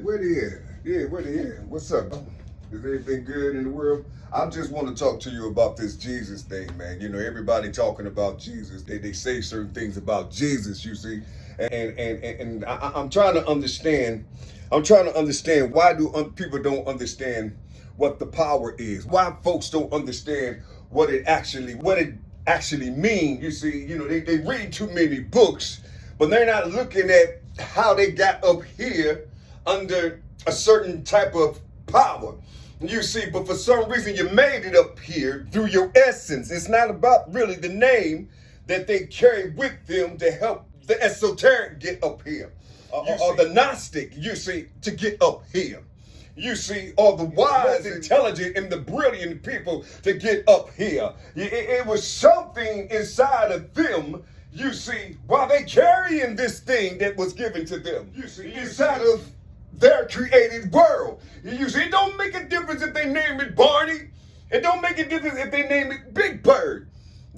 where they at? Yeah, where they at? What's up? Is everything good in the world? I just want to talk to you about this Jesus thing, man. You know, everybody talking about Jesus. They say certain things about Jesus, you see. And I'm trying to understand. I'm trying to understand why do people don't understand what the power is? Why folks don't understand what it actually means? You see, you know, they read too many books, but they're not looking at how they got up here under a certain type of power. You see, but for some reason you made it up here through your essence. It's not about really the name that they carry with them to help the esoteric get up here. Or the Gnostic, you see, to get up here. You see, or the wise, intelligent, and the brilliant people to get up here. It was something inside of them, you see, while they carrying this thing that was given to them. You see, inside of their created world. You see, it don't make a difference if they name it Barney. It don't make a difference if they name it Big Bird.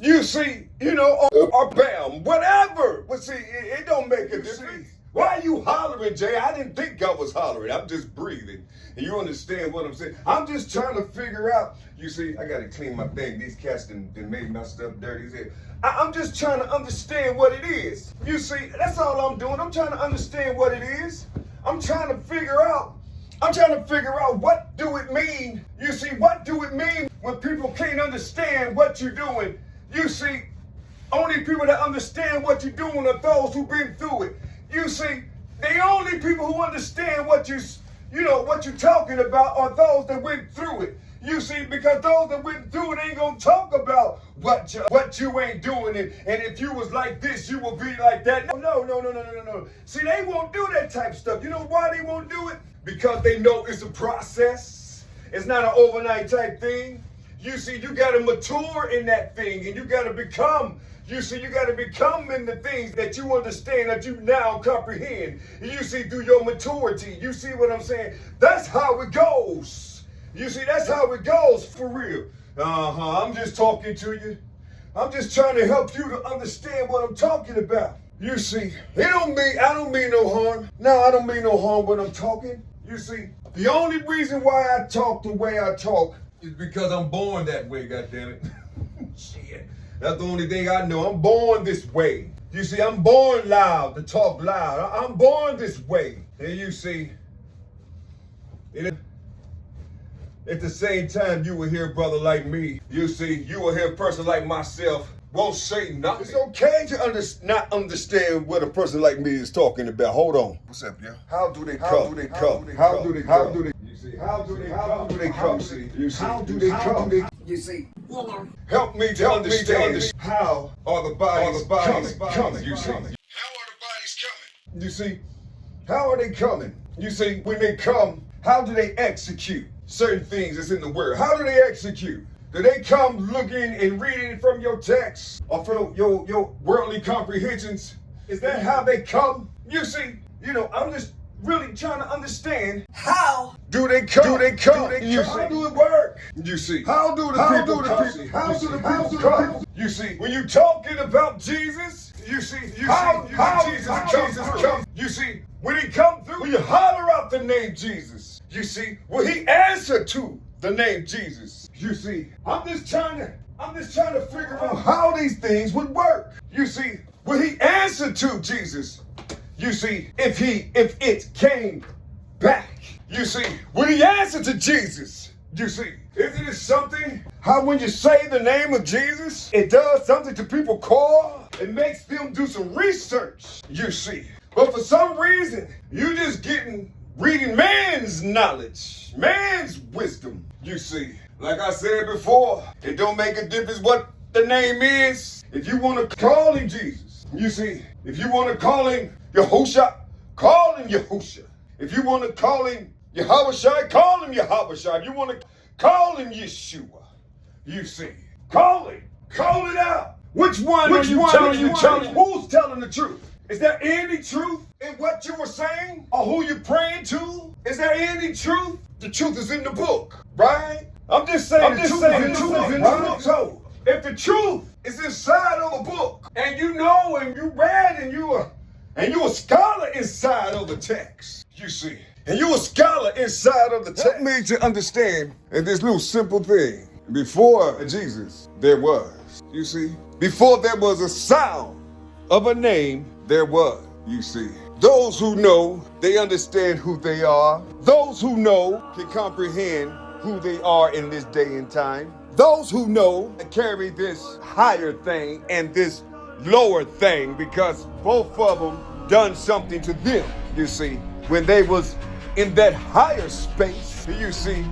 You see, you know, or Bam, whatever. But see, it don't make a difference. Why are you hollering, Jay? I didn't think I was hollering. I'm just breathing. And you understand what I'm saying? I'm just trying to figure out. You see, I got to clean my thing. These cats done made my stuff dirty. I'm just trying to understand what it is. You see, that's all I'm doing. I'm trying to understand what it is. I'm trying to figure out what do it mean. You see, what do it mean when people can't understand what you're doing? You see, only people that understand what you're doing are those who've been through it. You see, the only people who understand what you're talking about are those that went through it. You see, because those that went through it ain't gonna talk about what you ain't doing, and if you was like this, you will be like that. No. See, they won't do that type of stuff. You know why they won't do it? Because they know it's a process. It's not an overnight type thing. You see, you gotta mature in that thing, and you gotta become. You see, you got to become in the things that you understand, that you now comprehend. You see, through your maturity. You see what I'm saying? That's how it goes. You see, that's how it goes for real. I'm just talking to you. I'm just trying to help you to understand what I'm talking about. You see, I don't mean no harm. No, I don't mean no harm when I'm talking. You see, the only reason why I talk the way I talk is because I'm born that way, goddammit. Shit. That's the only thing I know. I'm born this way. You see, I'm born loud to talk loud. I'm born this way. And you see, at the same time, you will hear a brother like me. You see, you will hear a person like myself won't say nothing. It's okay to not understand what a person like me is talking about. Hold on. What's up, yo? How do they come? How do they come? How do they come? You see, how do they come? See, you see, how do they come? You see, help me to understand how are the bodies coming. You see, how are the bodies coming? You see, how are they coming? You see, when they come, how do they execute certain things that's in the word? How do they execute? Do they come looking and reading from your text or from your worldly comprehensions? Is that how they come? You see, you know, I'm just really trying to understand how do they come? How do it work? You see, how do the people come? You see, when you talking about Jesus, you see, Jesus comes. You see, when he come through, when you holler out the name Jesus, you see, will he answer to the name Jesus? You see, I'm just trying to figure out how these things would work. You see, will he answer to Jesus? You see, if it came back, you see, when he answered to Jesus, you see, isn't it something how when you say the name of Jesus, it does something to people core? It makes them do some research, you see. But for some reason, you just reading man's knowledge, man's wisdom, you see. Like I said before, it don't make a difference what the name is. If you want to call him Jesus, you see, if you want to call him Yahusha, call him Yahusha. If you want to call him Yahushua, call him Yahushua. If you want to call him Yeshua, you see, call it out. Which one are you telling? Who's telling the truth? Is there any truth in what you were saying or who you're praying to? Is there any truth? The truth is in the book, right? I'm just saying the truth is in the book. So if the truth is inside of a book and you know and you read and you a scholar inside of the text, you see. And you a scholar inside of the text. Help me to understand this little simple thing. Before Jesus, there was, you see. Before there was a sound of a name, there was, you see. Those who know, they understand who they are. Those who know can comprehend who they are in this day and time. Those who know carry this higher thing and this lower thing because both of them done something to them, you see. When they was in that higher space, you see,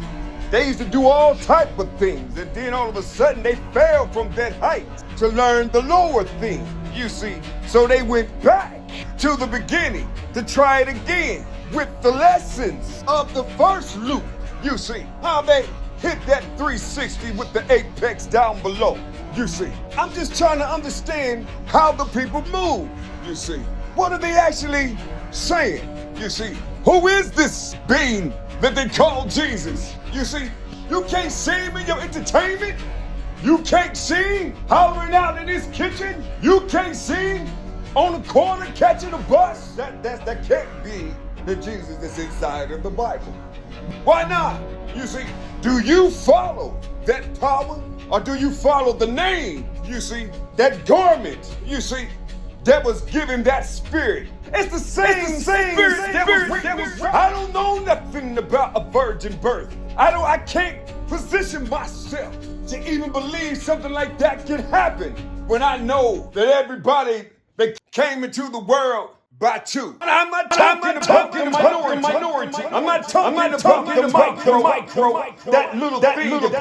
they used to do all type of things, and then all of a sudden they fell from that height to learn the lower thing, you see. So they went back to the beginning to try it again with the lessons of the first loop, you see. How they hit that 360 with the apex down below, you see. I'm just trying to understand how the people move, you see. What are they actually saying, you see? Who is this being that they call Jesus? You see, you can't see him in your entertainment. You can't see him hollering out in his kitchen. You can't see him on the corner catching a bus. That can't be the Jesus that's inside of the Bible. Why not? You see, do you follow that power or do you follow the name? You see, that garment, you see, that was given that spirit. It's the same spirit that was. I don't know nothing about a virgin birth. I can't position myself to even believe something like that can happen when I know that everybody that came into the world by two. I'm not talking about the minority. I'm not talking about the micro, that little thing that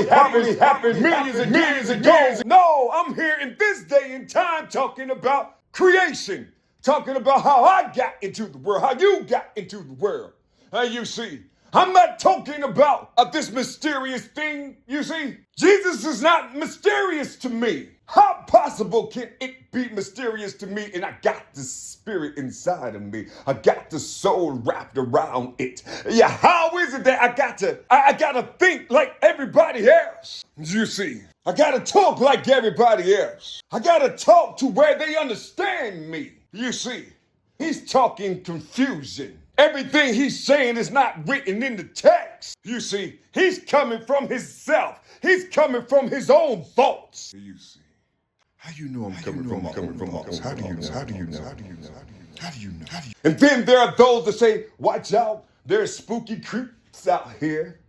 probably happened millions and millions ago. No, I'm here in this day and time talking about creation. Talking about how I got into the world, how you got into the world. You see, I'm not talking about this mysterious thing, you see. Jesus is not mysterious to me. How possible can it be mysterious to me and I got the spirit inside of me? I got the soul wrapped around it. Yeah, how is it that I gotta think like everybody else? You see, I gotta talk like everybody else. I gotta talk to where they understand me. You see, he's talking confusion. Everything he's saying is not written in the text. You see, he's coming from himself. He's coming from his own thoughts. You see, how you know I'm coming from my thoughts? How do you know? And then there are those that say, watch out, there's spooky creeps out here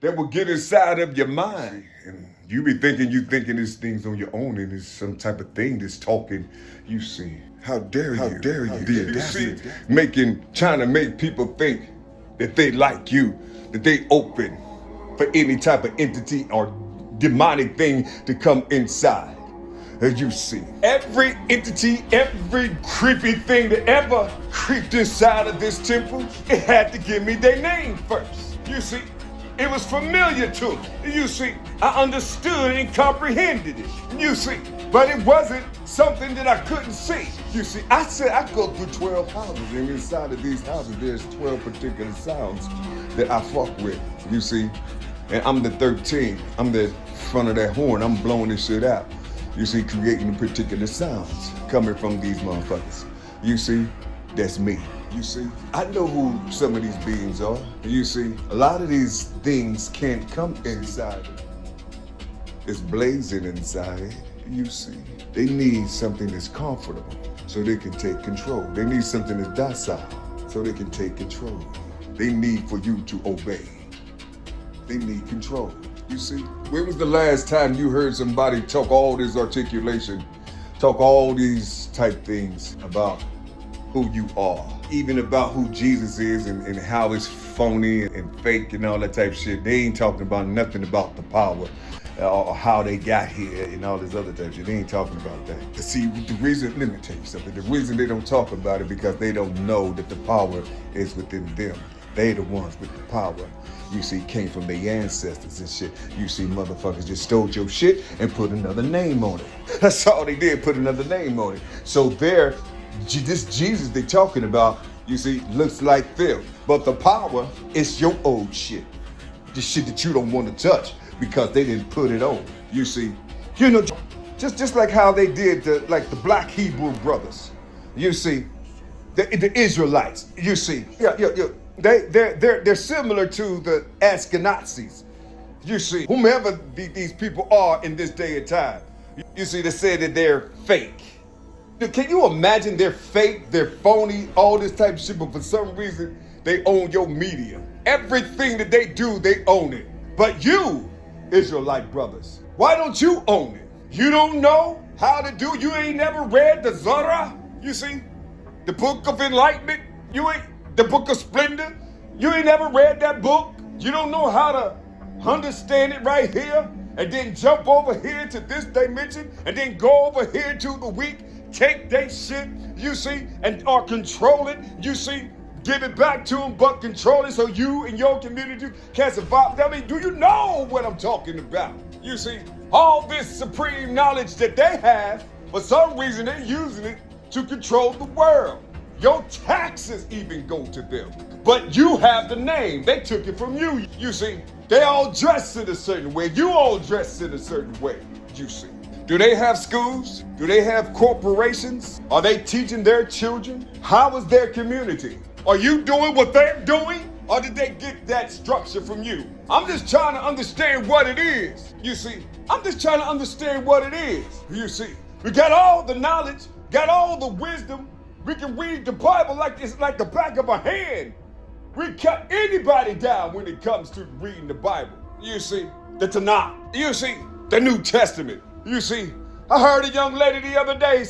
that will get inside of your mind. And you be thinking these things on your own and it's some type of thing that's talking, you see. How dare you? You see, trying to make people think that they like you, that they open for any type of entity or demonic thing to come inside. As you see, every entity, every creepy thing that ever creeped inside of this temple, it had to give me their name first. You see, it was familiar to me. You see, I understood and comprehended it. You see, but it wasn't something that I couldn't see. You see, I said I go through 12 houses, and inside of these houses, there's 12 particular sounds that I fuck with. You see, and I'm the 13th. I'm the front of that horn. I'm blowing this shit out. You see, creating the particular sounds coming from these motherfuckers. You see, that's me. You see, I know who some of these beings are. You see, a lot of these things can't come inside. It's blazing inside. You see, they need something that's comfortable so they can take control. They need something that's docile so they can take control. They need for you to obey. They need control. You see, when was the last time you heard somebody talk all this articulation, talk all these type things about who you are, even about who Jesus is and how it's phony and fake and all that type of shit? They ain't talking about nothing about the power or how they got here and all this other type of shit. They ain't talking about that. See, the reason, let me tell you something, the reason they don't talk about it because they don't know that the power is within them. They the ones with the power. You see, came from their ancestors and shit. You see, motherfuckers just stole your shit and put another name on it. That's all they did, put another name on it. So this Jesus they talking about, you see, looks like them. But the power is your old shit. The shit that you don't want to touch because they didn't put it on. You see, you know, just like how they did the Black Hebrew brothers. You see, The Israelites, you see. Yeah. They're similar to the Ashkenazis. You see, whomever these people are in this day and time, you see, they say that they're fake. Can you imagine they're fake, they're phony, all this type of shit, but for some reason, they own your media. Everything that they do, they own it. But you, Israelite brothers, why don't you own it? You don't know how to do, you ain't never read the Zara, you see? The Book of Enlightenment, the Book of Splendor, you ain't never read that book? You don't know how to understand it right here, and then jump over here to this dimension, and then go over here to the weak, take their shit, you see, or control it, you see, give it back to them, but control it so you and your community can survive. I mean, do you know what I'm talking about? You see, all this supreme knowledge that they have, for some reason they're using it to control the world. Your taxes even go to them. But you have the name. They took it from you, you see. They all dress in a certain way. You all dress in a certain way, you see. Do they have schools? Do they have corporations? Are they teaching their children? How is their community? Are you doing what they're doing? Or did they get that structure from you? I'm just trying to understand what it is, you see. I'm just trying to understand what it is, you see. We got all the knowledge, got all the wisdom. We can read the Bible like it's like the back of a hand. We cut anybody down when it comes to reading the Bible. You see, the Tanakh. You see, the New Testament. You see, I heard a young lady the other day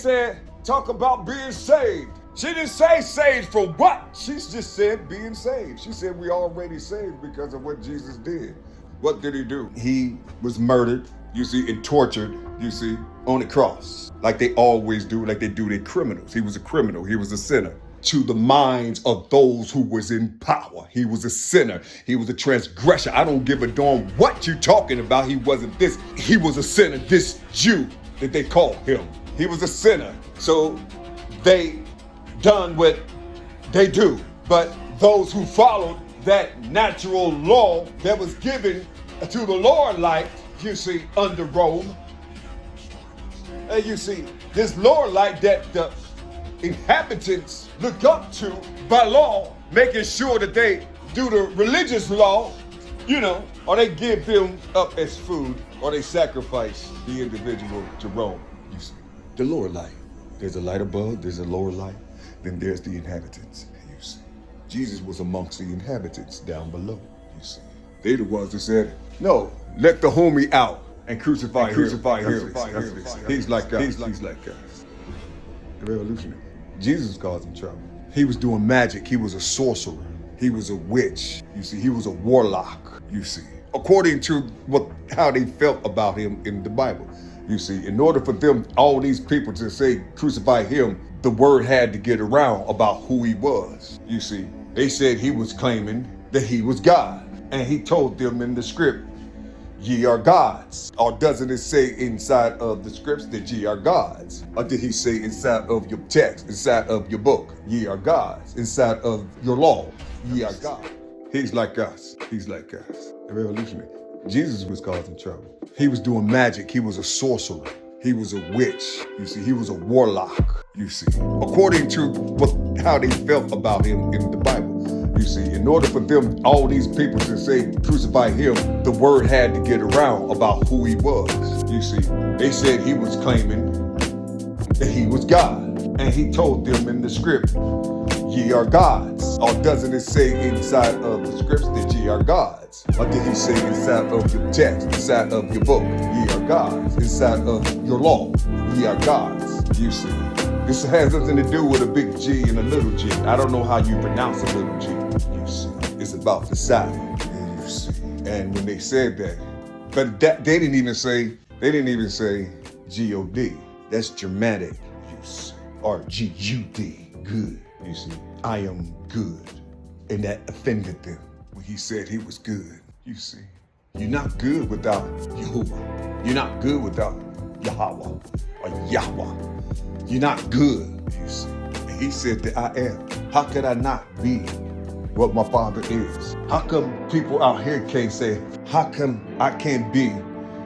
talk about being saved. She didn't say saved from what? She just said being saved. She said we already saved because of what Jesus did. What did he do? He was murdered, you see, and tortured, you see, on the cross. Like they always do, like they do their criminals. He was a criminal, he was a sinner. To the minds of those who was in power. He was a sinner. He was a transgressor. I don't give a darn what you're talking about. He wasn't this. He was a sinner. This Jew that they call him. He was a sinner. So they done what they do. But those who followed that natural law that was given to the Lord, like, you see, under Rome. And you see, this Lord like that the inhabitants look up to by law, making sure that they do the religious law, you know, or they give them up as food, or they sacrifice the individual to Rome. You see, the lower light. There's a light above, there's a lower light, then there's the inhabitants. You see, Jesus was amongst the inhabitants down below. You see, they the ones that said, no, let the homie out and crucify him. He's like us. He's like us. The revolutionary. Jesus caused him trouble. He was doing magic. He was a sorcerer. He was a witch. You see, he was a warlock. You see, according to how they felt about him in the Bible. You see, in order for them, all these people to say crucify him, the word had to get around about who he was. You see, they said he was claiming that he was God, and he told them in the script, ye are gods. Or doesn't it say inside of the scripts that ye are gods? Or did he say inside of your text, inside of your book, ye are gods? Inside of your law, ye are God. He's like us. He's like us. The revolutionary. Jesus was causing trouble. He was doing magic. He was a sorcerer. He was a witch. You see, he was a warlock. You see, according to how they felt about him in the Bible. You see, in order for them, all these people to say crucify him, the word had to get around about who he was. You see, they said he was claiming that he was God. And he told them in the script, ye are gods. Or doesn't it say inside of the scripts that ye are gods? Or did he say inside of your text, inside of your book, ye are gods? Inside of your law, ye are gods. You see, this has nothing to do with a big G and a little g. I don't know how you pronounce a little g. You see, it's about the sound. You see, and when they said that, but they didn't even say G-O-D. That's Germanic, you see, or G-U-D, good. You see, I am good, and that offended them when he said he was good. You see, you're not good without Yahuwah. You're not good without Yahweh or Yahweh. You're not good, you see. And he said that I am. How could I not be what my Father is? How come people out here can't say, how come I can't be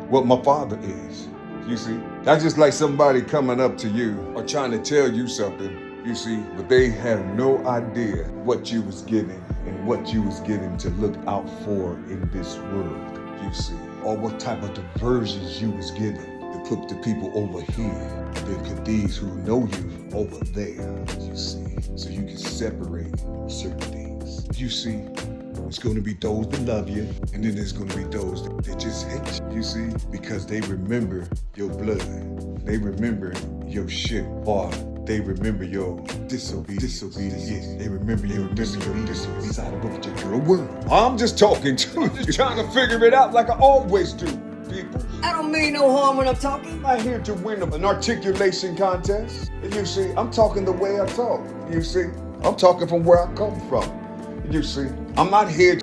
what my Father is? You see, that's just like somebody coming up to you or trying to tell you something, You see, but they have no idea what you was getting and what you was getting to look out for in this world, you see, or what type of diversions you was getting to put the people over here, then put these who know you over there, you see, so you can separate certain things. You see, it's going to be those that love you, and then there's going to be those that just hate you see, because they remember your blood, they remember your shit, or they remember your disobedience. They remember your disobedience inside of what your girl world. I'm just talking to you. I'm just trying to figure it out like I always do, people. I don't mean no harm when I'm talking. I'm not here to win an articulation contest. And you see, I'm talking the way I talk. You see, I'm talking from where I come from. You see, I'm not here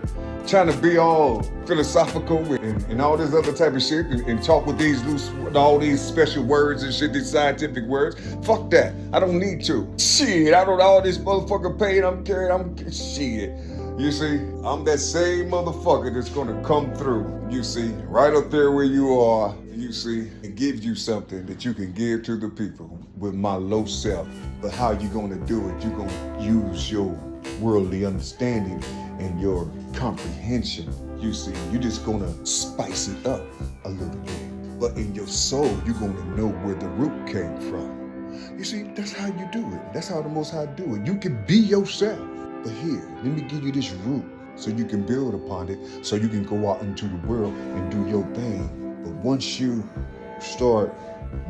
trying to be all philosophical and all this other type of shit and talk with these loose, all these special words and shit, these scientific words. Fuck that. I don't need to. Shit, I don't all this motherfucking pain I'm carrying. Shit. You see, I'm that same motherfucker that's gonna come through, you see, right up there where you are, you see, and give you something that you can give to the people with my low self. But how you gonna do it? You gonna use your worldly understanding and your comprehension. You see, you're just gonna spice it up a little bit. But in your soul, you're gonna know where the root came from. You see, that's how you do it. That's how the Most High do it. You can be yourself. But here, let me give you this root so you can build upon it, so you can go out into the world and do your thing. But once you start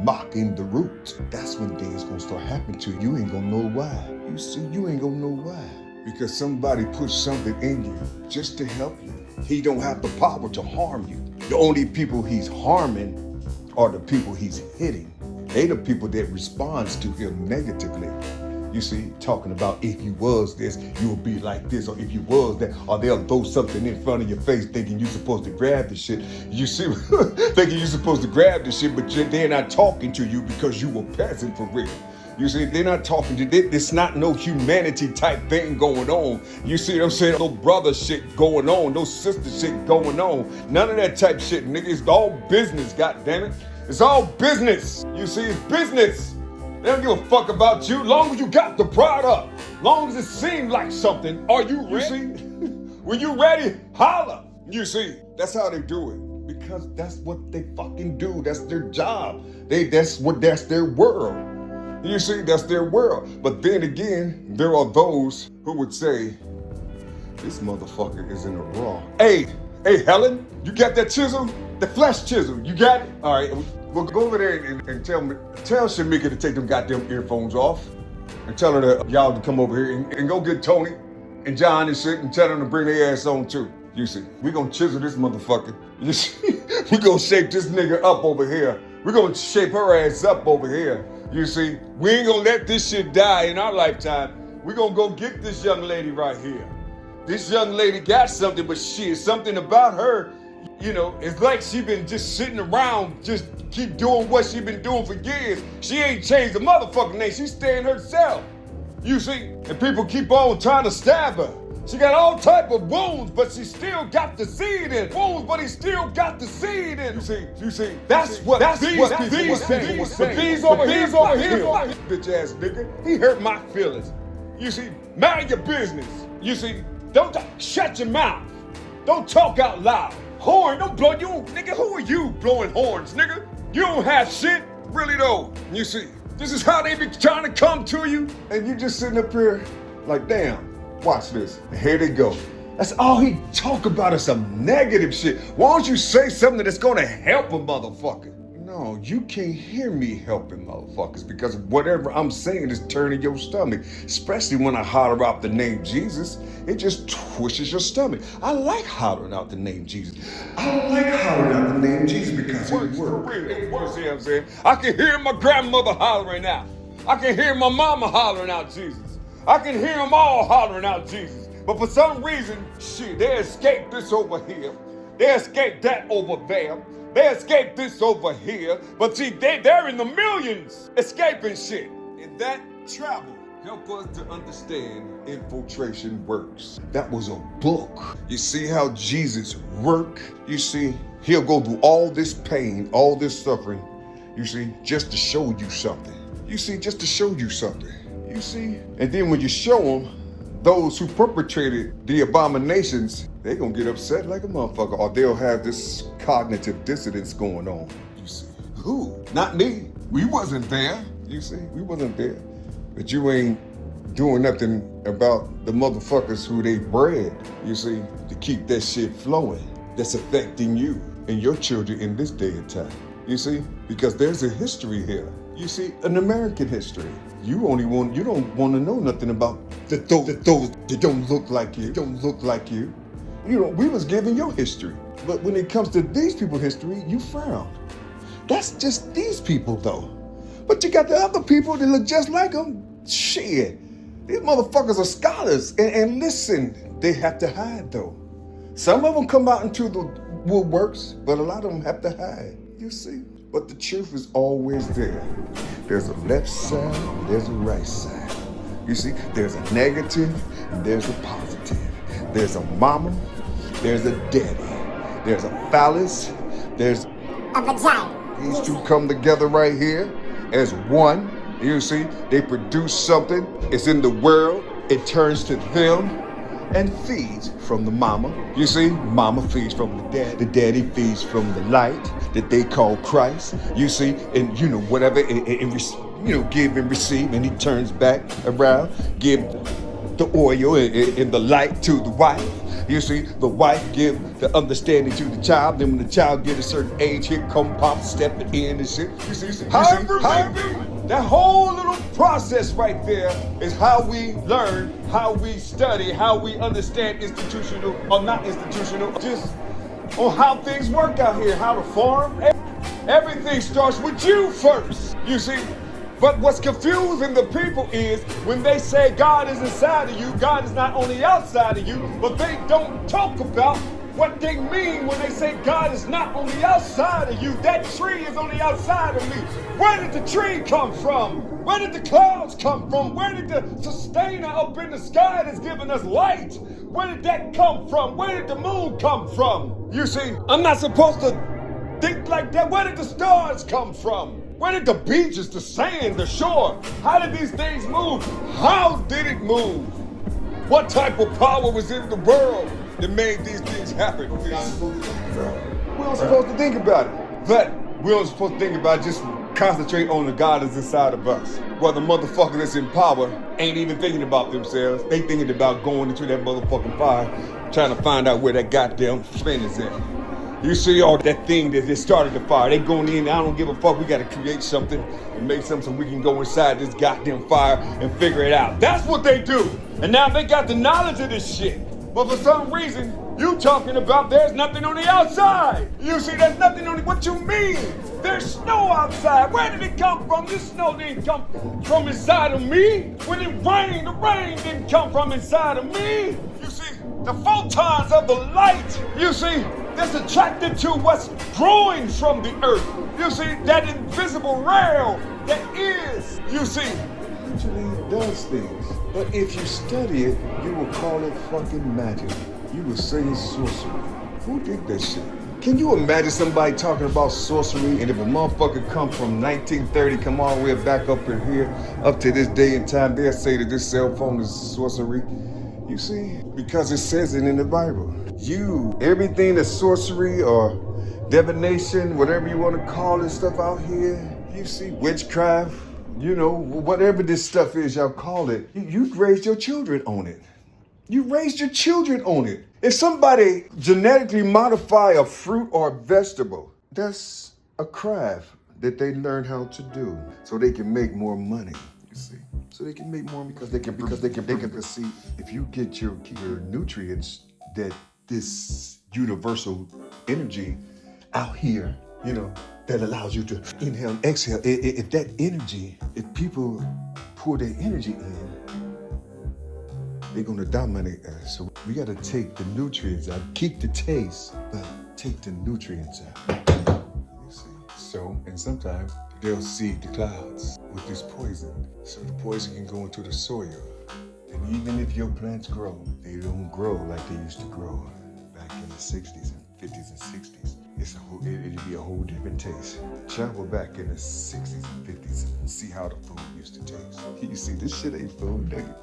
mocking the root, that's when things gonna start happening to you. You ain't gonna know why. You see, you ain't gonna know why. Because somebody put something in you just to help you. He don't have the power to harm you. The only people he's harming are the people he's hitting. They the people that responds to him negatively. You see, talking about if you was this, you would be like this, or if you was that, or they'll throw something in front of your face thinking you're supposed to grab the shit. You see, thinking you're supposed to grab the shit, but they're not talking to you because you a peasant for real. You see, they're not talking to you. It's not no humanity type thing going on. You see what I'm saying? No brother shit going on, no sister shit going on. None of that type shit, nigga. It's all business, goddammit. It's all business. You see, it's business. They don't give a fuck about you. Long as you got the product. Long as it seemed like something. Are you ready? You see? When you ready, holla. You see? That's how they do it. Because that's what they fucking do. That's their job. That's their world. You see, that's their world. But then again, there are those who would say, this motherfucker is in the wrong. Hey, Helen, you got that chisel? The flesh chisel, you got it? All right, we'll go over there and tell Shamika to take them goddamn earphones off and tell her that y'all to come over here and go get Tony and John and shit and tell them to bring their ass on too. You see, we gonna chisel this motherfucker. You see, we gonna shape this nigga up over here. We gonna shape her ass up over here. You see, we ain't gonna let this shit die in our lifetime. We gonna go get this young lady right here. This young lady got something, but shit, something about her, you know, it's like she been just sitting around, just keep doing what she been doing for years. She ain't changed the motherfucking name. She's staying herself. You see, and people keep on trying to stab her. She got all type of wounds, but she still got the seed in. Wounds, but he still got the seed in. You see, that's what these people were saying. But these over here, bitch ass nigga, he hurt my feelings. You see, mind your business. You see, don't shut your mouth. Don't talk out loud. Horn, don't blow you, nigga. Who are you blowing horns, nigga? You don't have shit, really though. You see, this is how they be trying to come to you, and you just sitting up here like, damn. Watch this. And here they go. That's all he talk about is some negative shit. Why don't you say something that's gonna help a motherfucker? No, you can't hear me helping motherfuckers because whatever I'm saying is turning your stomach. Especially when I holler out the name Jesus, it just twists your stomach. I like hollering out the name Jesus. I don't like hollering out the name Jesus because it works. It works, you know what I'm saying? I can hear my grandmother hollering out. I can hear my mama hollering out Jesus. I can hear them all hollering out Jesus. But for some reason, shit, they escaped this over here. They escaped that over there. They escaped this over here. But see, they're in the millions escaping shit. And that travel help us to understand infiltration works. That was a book. You see how Jesus worked? You see, he'll go through all this pain, all this suffering, you see, just to show you something. You see, just to show you something. You see? And then when you show them those who perpetrated the abominations, they're gonna get upset like a motherfucker, or they'll have this cognitive dissonance going on. You see? Who? Not me. We wasn't there. You see? We wasn't there. But you ain't doing nothing about the motherfuckers who they bred, you see, to keep that shit flowing. That's affecting you and your children in this day and time. You see? Because there's a history here. You see, an American history. You don't want to know nothing about those that don't look like you. Don't look like you. You know, we was given your history. But when it comes to these people's history, you frown. That's just these people though. But you got the other people that look just like them. Shit. These motherfuckers are scholars. And listen, they have to hide though. Some of them come out into the woodworks, but a lot of them have to hide. You see? But the truth is always there. There's a left side, and there's a right side. You see, there's a negative, and there's a positive. There's a mama, there's a daddy. There's a phallus, there's a vagina. These two come together right here as one. You see, they produce something. It's in the world. It turns to them and feeds from the mama. You see, mama feeds from the dad. The daddy feeds from the light that they call Christ. You see, and you know, whatever, give and receive, and he turns back around, give the oil and the light to the wife. You see, the wife give the understanding to the child. Then when the child get a certain age, here come Pop stepping in and shit. You see, however, that whole little process right there is how we learn, how we study, how we understand institutional or not institutional, just on how things work out here, how to farm. Everything starts with you first, you see. But what's confusing the people is when they say God is inside of you, God is not only outside of you, but they don't talk about what they mean when they say God is not on the outside of you. That tree is on the outside of me. Where did the tree come from? Where did the clouds come from? Where did the sustainer up in the sky that's giving us light? Where did that come from? Where did the moon come from? You see, I'm not supposed to think like that. Where did the stars come from? Where did the beaches, the sand, the shore? How did these things move? How did it move? What type of power was in the world that made these things happen? We aren't supposed to think about it. But we aren't supposed to think about it, just concentrate on the God that's inside of us. Well, the motherfucker that's in power ain't even thinking about themselves. They thinking about going into that motherfucking fire, trying to find out where that goddamn flame is at. You see all that thing that just started the fire. They going in, I don't give a fuck. We got to create something and make something so we can go inside this goddamn fire and figure it out. That's what they do. And now they got the knowledge of this shit. But for some reason, you talking about there's nothing on the outside. You see, there's nothing on the, what you mean? There's snow outside. Where did it come from? This snow didn't come from inside of me. When it rained, the rain didn't come from inside of me. You see, the photons of the light, you see, that's attracted to what's growing from the earth. You see, that invisible realm that is, you see, actually does things. But if you study it, you will call it fucking magic. You will say it's sorcery. Who did that shit? Can you imagine somebody talking about sorcery, and if a motherfucker come from 1930, come all the way back up in here, up to this day and time, they'll say that this cell phone is sorcery. You see? Because it says it in the Bible. Everything that's sorcery or divination, whatever you want to call this stuff out here, you see, witchcraft, you know, whatever this stuff is y'all call it, you raised your children on it. You raised your children on it. If somebody genetically modify a fruit or a vegetable, that's a craft that they learn how to do so they can make more money, you see. So they can make more because they can see if you get your nutrients that this universal energy out here, you know, that allows you to inhale and exhale. If that energy, if people pour their energy in, they're gonna dominate us. So we gotta take the nutrients out, keep the taste, but take the nutrients out. You see? So, and sometimes they'll seed the clouds with this poison. So the poison can go into the soil. And even if your plants grow, they don't grow like they used to grow back in the 60s and 50s and 60s. it'd be a whole different taste. Travel back in the 60s and 50s and see how the food used to taste. You see, this shit ain't food, nigga.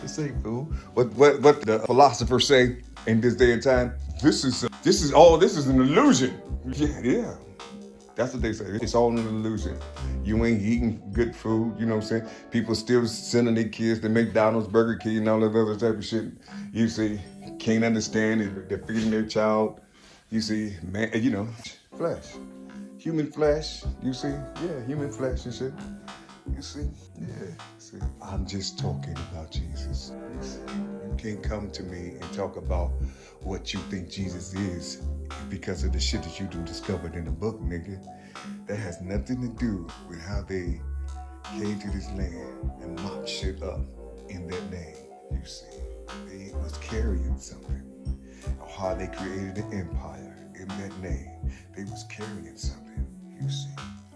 This ain't food. What the philosophers say in this day and time? This is an illusion. Yeah. That's what they say. It's all an illusion. You ain't eating good food, you know what I'm saying? People still sending their kids to McDonald's, Burger King, and all that other type of shit. You see, can't understand it. They're feeding their child. You see, man, flesh. Human flesh, you see? Yeah, human flesh and shit. You see? Yeah. See, I'm just talking about Jesus. You see? You can't come to me and talk about what you think Jesus is because of the shit that you done discovered in the book, nigga. That has nothing to do with how they came to this land and mopped shit up in that name. You see, they was carrying something. Or how they created an empire in that name. They was carrying something. You see,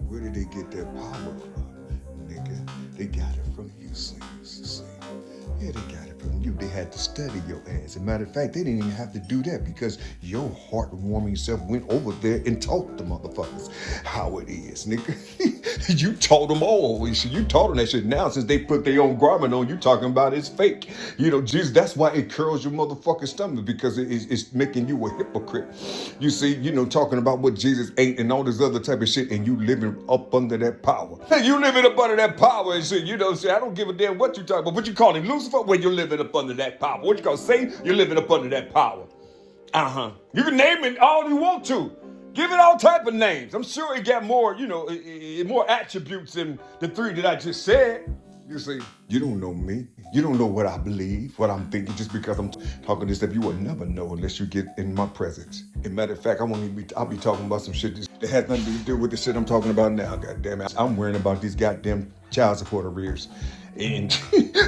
where did they get their power from, nigga? They got it from you, slaves. You see. Yeah, they got it from you. They had to study your ass. As a matter of fact, they didn't even have to do that because your heartwarming self went over there and taught the motherfuckers how it is, nigga. You taught them all. You taught them that shit. Now, since they put their own garment on, you talking about it's fake. You know, Jesus, that's why it curls your motherfucking stomach, because it's making you a hypocrite. You see, talking about what Jesus ain't and all this other type of shit, and you living up under that power. Hey, you living up under that power and shit, say, I don't give a damn what you talking about. What you call him, Lucifer? Well, you're living up under that power. What you gonna say? You're living up under that power. You can name it all you want to. Give it all type of names. I'm sure it got more, more attributes than the three that I just said. You see, you don't know me. You don't know what I believe, what I'm thinking. Just because I'm talking this stuff, you will never know unless you get in my presence. As a matter of fact, I'll be talking about some shit that has nothing to do with the shit I'm talking about now. God damn it. I'm worrying about these goddamn child support arrears. And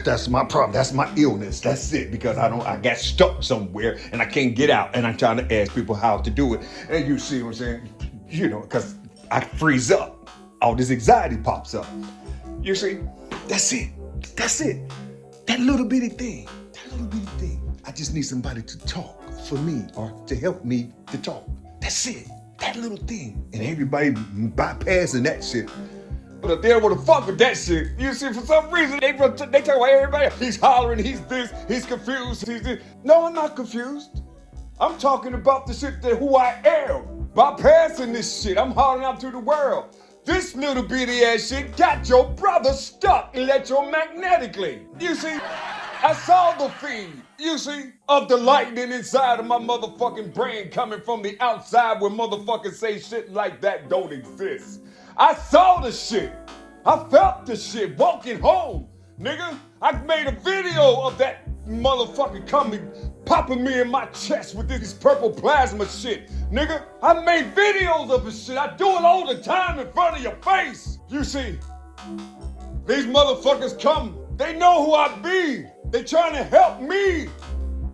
that's my problem. That's my illness. That's it. Because I got stuck somewhere and I can't get out. And I'm trying to ask people how to do it. And you see what I'm saying? Because I freeze up. All this anxiety pops up. You see? That's it. That's it. That little bitty thing. I just need somebody to talk for me or to help me to talk. That's it. That little thing. And everybody bypassing that shit. But if they don't want to fuck with that shit, you see, for some reason, they talk about everybody. He's hollering, he's this, he's confused, he's this. No, I'm not confused. I'm talking about the shit that who I am. Bypassing this shit, I'm hollering out to the world. This little bitty ass shit got your brother stuck electromagnetically. You see, I saw the feed, you see, of the lightning inside of my motherfucking brain coming from the outside where motherfuckers say shit like that don't exist. I saw the shit. I felt the shit walking home, nigga. I made a video of that motherfucker coming, popping me in my chest with this purple plasma shit, nigga. I made videos of this shit. I do it all the time in front of your face. You see, these motherfuckers come. They know who I be. They trying to help me.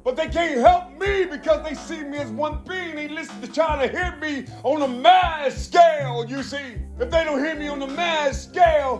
But they can't help me because they see me as one being. They listen to trying to hear me on a mass scale, you see. If they don't hear me on the mass scale,